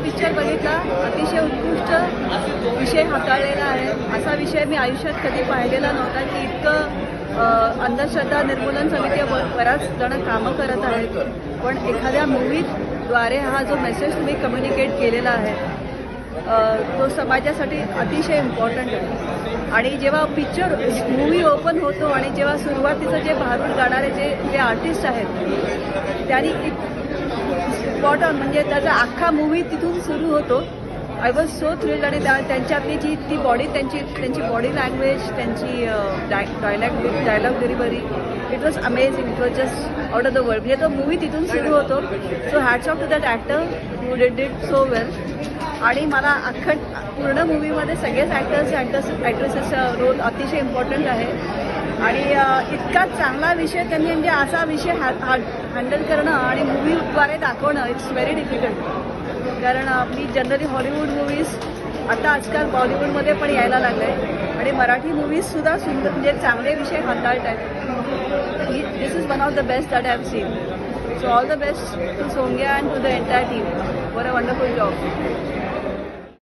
Picture बघितला, अतिशय उत्कृष्ट विषय हाताळलेला आहे. असा विषय मी आयुष्यात कधी पाहिलेला नव्हता की इतकं अंधश्रद्धा निर्मूलन समिती बऱ्याच जण कामं करत आहेत, पण एखाद्या मूवीद्वारे हा जो मेसेज तुम्ही कम्युनिकेट केलेला आहे तो समाजासाठी अतिशय इम्पॉर्टंट आहे. आणि जेव्हा पिक्चर मूवी ओपन होतो आणि जेव्हा सुरुवातीचं जे बाहेरून गाणारे जे आर्टिस्ट आहेत त्यांनी स्पॉट ऑन म्हणजे त्याचा अख्खा मूवी तिथून सुरू होतो. I was so thrilled. आणि त्यांच्यातली जी ती बॉडी त्यांची बॉडी लँग्वेज, त्यांची dialogue delivery, it was amazing. It was just out of the world. म्हणजे तो मूवी तिथून सुरू होतो. So hats off to that actor who did so well. आणि मला पूर्ण मूवीमध्ये सगळेच ॲक्ट्रेसेसचा रोल अतिशय इम्पॉर्टंट आहे. आणि इतका चांगला विषय त्यांनी म्हणजे असा विषय हँडल करणं आणि मूवीद्वारे दाखवणं इट्स व्हेरी डिफिकल्ट. कारण आपली जनरली हॉलिवूड मूवीज आता आजकाल बॉलिवूडमध्ये पण यायला लागले आहे आणि मराठी मूवीजसुद्धा सुंदर म्हणजे चांगले विषय हाताळत आहेत. This is one of the best that I have seen. So all the best to Songya and to the entire team for a wonderful job.